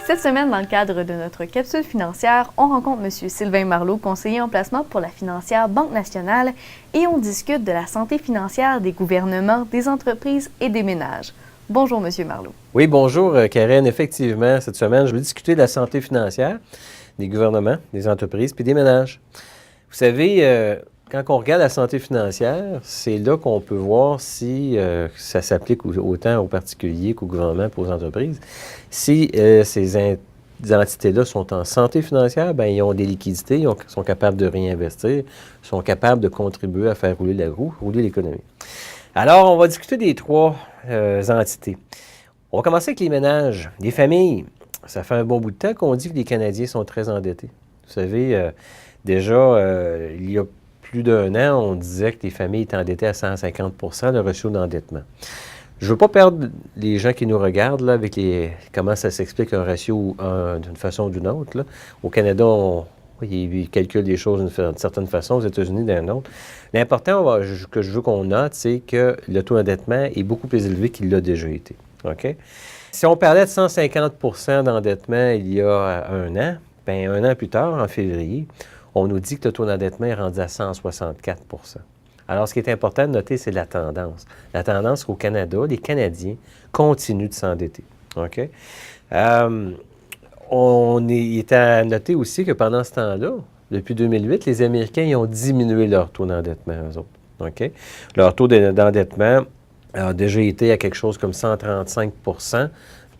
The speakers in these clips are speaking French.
Cette semaine, dans le cadre de notre capsule financière, on rencontre M. Sylvain Marleau, conseiller en placement pour la financière Banque nationale, et on discute de la santé financière des gouvernements, des entreprises et des ménages. Bonjour, M. Marleau. Oui, bonjour, Karen. Effectivement, cette semaine, je veux discuter de la santé financière des gouvernements, des entreprises puis des ménages. Vous savez, quand on regarde la santé financière, c'est là qu'on peut voir si ça s'applique autant aux particuliers qu'aux gouvernements et aux entreprises. Si ces entités-là sont en santé financière, bien, ils ont des liquidités, ils sont capables de réinvestir, sont capables de contribuer à faire rouler la roue, rouler l'économie. Alors, on va discuter des trois entités. On va commencer avec les ménages, les familles. Ça fait un bon bout de temps qu'on dit que les Canadiens sont très endettés. Vous savez, déjà, il y a plus d'un an, on disait que les familles étaient endettées à 150 % le ratio d'endettement. Je ne veux pas perdre les gens qui nous regardent là, avec comment ça s'explique un ratio d'une façon ou d'une autre. Là. Au Canada, ils calculent les choses d'une certaine façon, aux États-Unis d'une autre. L'important que je veux qu'on note, c'est que le taux d'endettement est beaucoup plus élevé qu'il l'a déjà été. OK? Si on parlait de 150 % d'endettement il y a un an, bien, un an plus tard, en février, on nous dit que le taux d'endettement est rendu à 164 %. Alors, ce qui est important de noter, c'est la tendance. La tendance qu'au Canada, les Canadiens continuent de s'endetter. OK? Il est à noter aussi que pendant ce temps-là, depuis 2008, les Américains ils ont diminué leur taux d'endettement, eux autres. OK? Leur taux d'endettement a déjà été à quelque chose comme 135 %.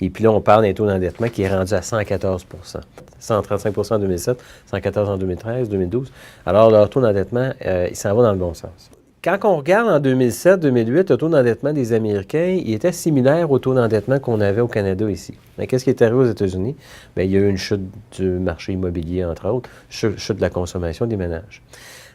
Et puis là, on parle d'un taux d'endettement qui est rendu à 114 %. 135 % en 2007, 114 en 2013, 2012. Alors, leur taux d'endettement, il s'en va dans le bon sens. Quand on regarde en 2007-2008, le taux d'endettement des Américains, il était similaire au taux d'endettement qu'on avait au Canada ici. Mais qu'est-ce qui est arrivé aux États-Unis? Bien, il y a eu une chute du marché immobilier, entre autres, chute de la consommation des ménages.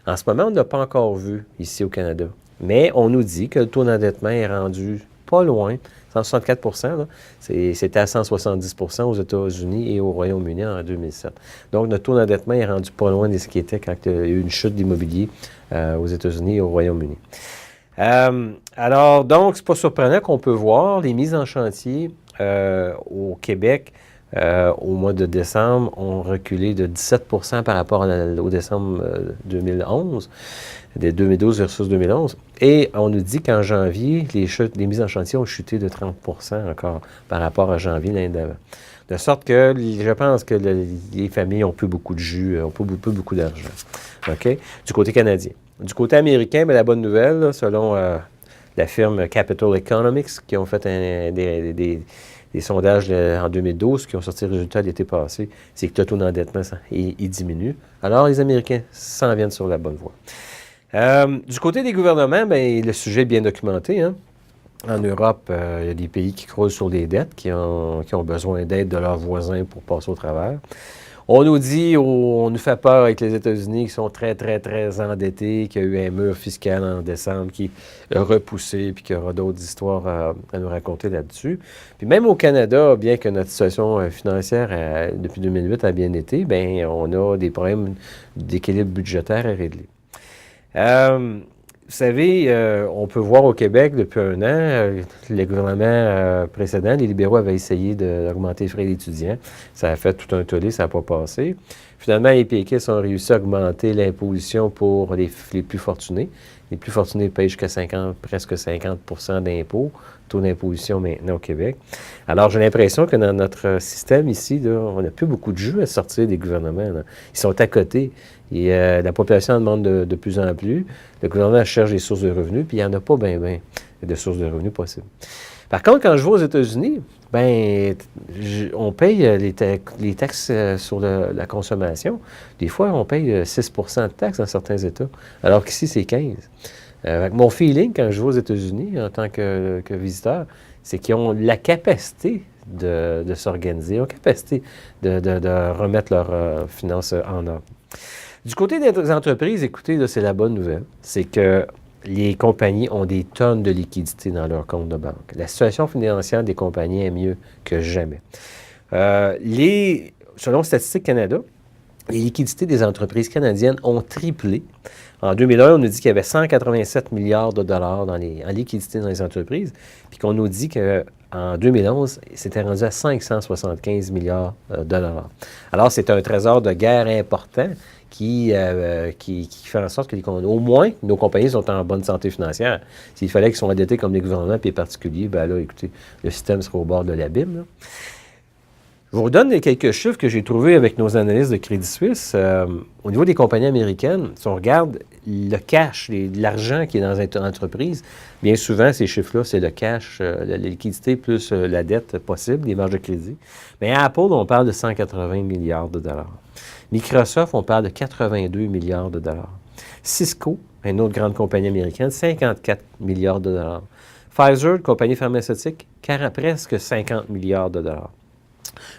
En ce moment, on n'a pas encore vu ici au Canada. Mais on nous dit que le taux d'endettement est rendu pas loin, 164 %, c'était à 170 % aux États-Unis et au Royaume-Uni en 2007. Donc, notre taux d'endettement est rendu pas loin de ce qui était quand il y a eu une chute d'immobilier aux États-Unis et au Royaume-Uni. Alors, donc, c'est pas surprenant qu'on peut voir les mises en chantier au Québec au mois de décembre ont reculé de 17 % par rapport au décembre 2011, de 2012 versus 2011. Et on nous dit qu'en janvier, les mises en chantier ont chuté de 30 % encore par rapport à janvier l'année d'avant. De sorte que je pense que les familles ont plus beaucoup de jus, ont plus beaucoup d'argent. OK? Du côté canadien. Du côté américain, bien, la bonne nouvelle, là, selon la firme Capital Economics, qui ont fait des sondages en 2012 qui ont sorti le résultat l'été passé, c'est que le taux d'endettement il diminue. Alors, les Américains s'en viennent sur la bonne voie. Du côté des gouvernements, bien, le sujet est bien documenté. Hein? En Europe, il y a des pays qui creusent sur des dettes, qui ont besoin d'aide de leurs voisins pour passer au travers. On nous dit, on nous fait peur avec les États-Unis qui sont très, très, très endettés, qu'il y a eu un mur fiscal en décembre qui a repoussé, puis qu'il y aura d'autres histoires à nous raconter là-dessus. Puis même au Canada, bien que notre situation financière depuis 2008 a bien été, bien, on a des problèmes d'équilibre budgétaire à régler. Vous savez, on peut voir au Québec depuis un an, les gouvernements précédents, les libéraux avaient essayé d'augmenter les frais d'étudiants. Ça a fait tout un tollé, ça n'a pas passé. Finalement, les péquistes ont réussi à augmenter l'imposition pour les plus fortunés. Les plus fortunés payent jusqu'à presque 50 % d'impôts, taux d'imposition maintenant au Québec. Alors, j'ai l'impression que dans notre système ici, là, on n'a plus beaucoup de jus à sortir des gouvernements. Là. Ils sont à côté. Et la population en demande de plus en plus. Le gouvernement cherche des sources de revenus, puis il n'y en a pas bien de sources de revenus possibles. Par contre, quand je vais aux États-Unis, bien, on paye les taxes sur la consommation. Des fois, on paye 6 % de taxes dans certains États, alors qu'ici, c'est 15 %. Mon feeling, quand je vais aux États-Unis en tant que visiteur, c'est qu'ils ont la capacité de s'organiser, ils ont la capacité de remettre leurs finances en ordre. Du côté des entreprises, écoutez, là, c'est la bonne nouvelle. C'est que les compagnies ont des tonnes de liquidités dans leurs comptes de banque. La situation financière des compagnies est mieux que jamais. Selon Statistique Canada, les liquidités des entreprises canadiennes ont triplé. En 2001, on nous dit qu'il y avait 187 milliards de dollars en liquidités dans les entreprises, puis qu'on nous dit qu'en 2011, c'était rendu à 575 milliards de dollars. Alors, c'est un trésor de guerre important qui fait en sorte que au moins, nos compagnies sont en bonne santé financière. S'il fallait qu'ils soient endettés comme les gouvernements et les particuliers, bien là, écoutez, le système serait au bord de l'abîme, là. Je vous redonne quelques chiffres que j'ai trouvés avec nos analystes de Crédit Suisse. Au niveau des compagnies américaines, si on regarde le cash, l'argent qui est dans une entreprise, bien souvent, ces chiffres-là, c'est le cash, la liquidité plus la dette possible, les marges de crédit. Mais à Apple, on parle de 180 milliards de dollars. Microsoft, on parle de 82 milliards de dollars. Cisco, une autre grande compagnie américaine, 54 milliards de dollars. Pfizer, compagnie pharmaceutique, presque 50 milliards de dollars.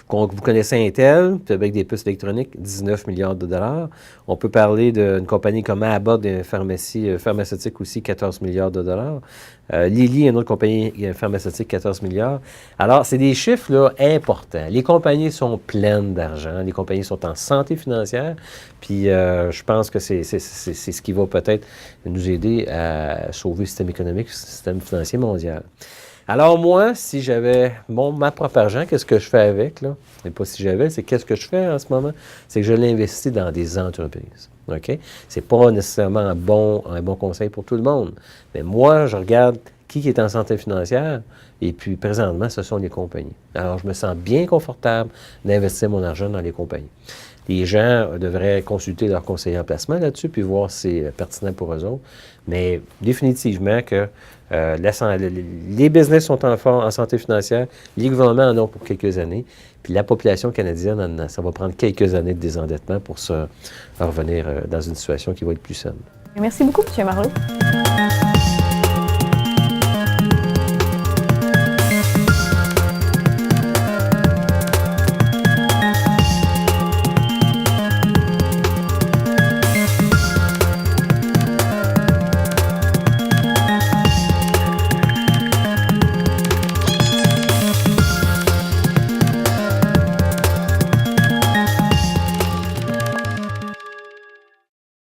Vous connaissez Intel, avec des puces électroniques, 19 milliards de dollars. On peut parler d'une compagnie comme Abbott, une pharmacie pharmaceutique aussi, 14 milliards de dollars. Lilly, une autre compagnie pharmaceutique, 14 milliards. Alors, c'est des chiffres là, importants. Les compagnies sont pleines d'argent. Les compagnies sont en santé financière. Puis, je pense que c'est ce qui va peut-être nous aider à sauver le système économique, le système financier mondial. Alors moi, si j'avais ma propre argent, qu'est-ce que je fais avec, là? Et pas si j'avais, c'est qu'est-ce que je fais en ce moment? C'est que je l'investis dans des entreprises, OK? C'est pas nécessairement un bon conseil pour tout le monde. Mais moi, je regarde qui est en santé financière, et puis présentement, ce sont les compagnies. Alors, je me sens bien confortable d'investir mon argent dans les compagnies. Les gens devraient consulter leur conseiller en placement là-dessus, puis voir si c'est pertinent pour eux autres. Mais définitivement que les business sont en santé financière, les gouvernements en ont pour quelques années, puis la population canadienne, ça va prendre quelques années de désendettement pour revenir dans une situation qui va être plus saine. Merci beaucoup, M. Marleau.